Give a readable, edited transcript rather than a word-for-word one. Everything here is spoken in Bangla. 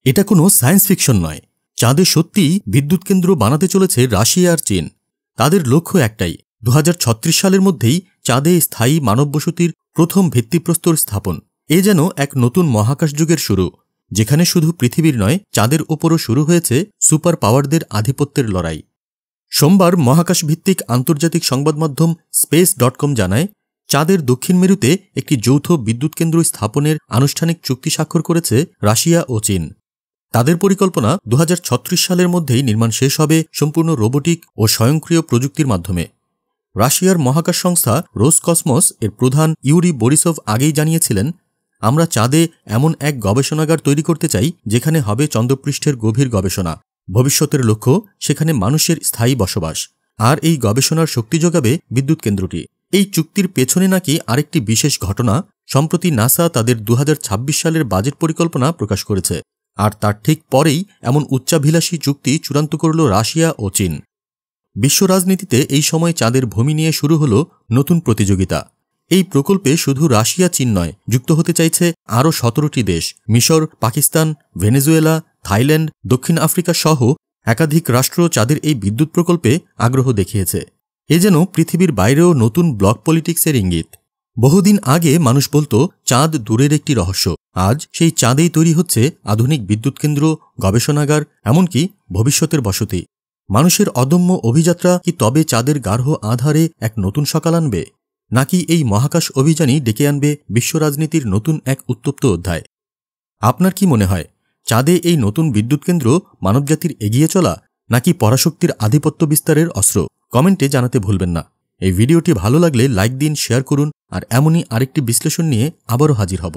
এটা কোনো সায়েন্স ফিকশন নয়। চাঁদে সত্যিই বিদ্যুৎ কেন্দ্র বানাতে চলেছে রাশিয়া আর চীন। তাদের লক্ষ্য একটাই, 2036 সালের মধ্যেই চাঁদে স্থায়ী মানব বসতির প্রথম ভিত্তিপ্রস্তর স্থাপন। এ যেন এক নতুন মহাকাশ যুগের শুরু, যেখানে শুধু পৃথিবীর নয়, চাঁদের ওপরও শুরু হয়েছে সুপার পাওয়ারদের আধিপত্যের লড়াই। সোমবার মহাকাশ ভিত্তিক আন্তর্জাতিক সংবাদ মাধ্যম space.com জানায়, চাঁদের দক্ষিণ মেরুতে একটি যৌথ বিদ্যুৎ কেন্দ্র স্থাপনের আনুষ্ঠানিক চুক্তি স্বাক্ষর করেছে রাশিয়া ও চীন। তাদের পরিকল্পনা 2036 সালের মধ্যেই নির্মাণ শেষ হবে সম্পূর্ণ রোবোটিক ও স্বয়ংক্রিয় প্রযুক্তির মাধ্যমে। রাশিয়ার মহাকাশ সংস্থা রোসকসমস এর প্রধান ইউরি বরিসভ আগেই জানিয়েছিলেন, আমরা চাঁদে এমন এক গবেষণাগার তৈরি করতে চাই যেখানে হবে চন্দ্রপৃষ্ঠের গভীর গবেষণা। ভবিষ্যতের লক্ষ্য সেখানে মানুষের স্থায়ী বসবাস, আর এই গবেষণার শক্তি যোগাবে বিদ্যুৎ কেন্দ্রটি। এই চুক্তির পেছনে নাকি আরেকটি বিশেষ ঘটনা। সম্প্রতি নাসা তাদের 2026 সালের বাজেট পরিকল্পনা প্রকাশ করেছে, আর তার ঠিক পরেই এমন উচ্চাভিলাষী চুক্তি চূড়ান্ত করল রাশিয়া ও চীন। বিশ্ব রাজনীতিতে এই সময় চাঁদের ভূমি নিয়ে শুরু হল নতুন প্রতিযোগিতা। এই প্রকল্পে শুধু রাশিয়া চীন নয়, যুক্ত হতে চাইছে আরও 17টি দেশ। মিশর, পাকিস্তান, ভেনেজুয়েলা, থাইল্যান্ড, দক্ষিণ আফ্রিকা সহ একাধিক রাষ্ট্র চাঁদের এই বিদ্যুৎ প্রকল্পে আগ্রহ দেখিয়েছে। এ যেন পৃথিবীর বাইরেও নতুন ব্লক পলিটিক্সের ইঙ্গিত। বহুদিন আগে মানুষ বলতো চাঁদ দূরের একটি রহস্য। আজ সেই চাঁদেই তৈরি হচ্ছে আধুনিক বিদ্যুৎ কেন্দ্র, গবেষণাগার, এমনকি ভবিষ্যতের বসতি। মানুষের অদম্য অভিযাত্রা কি তবে চাঁদের গাঢ় আধারে এক নতুন সকাল আনবে, নাকি এই মহাকাশ অভিযানই ডেকে আনবে বিশ্ব রাজনীতির নতুন এক উত্তপ্ত অধ্যায়? আপনার কি মনে হয়, চাঁদে এই নতুন বিদ্যুৎ কেন্দ্র মানবজাতির এগিয়ে চলা, নাকি পরাশক্তির আধিপত্য বিস্তারের অস্ত্র? কমেন্টে জানাতে ভুলবেন না। এই ভিডিওটি ভালো লাগলে লাইক দিন, শেয়ার করুন, আর এমনই আরেকটি বিশ্লেষণ নিয়ে আবারও হাজির হব।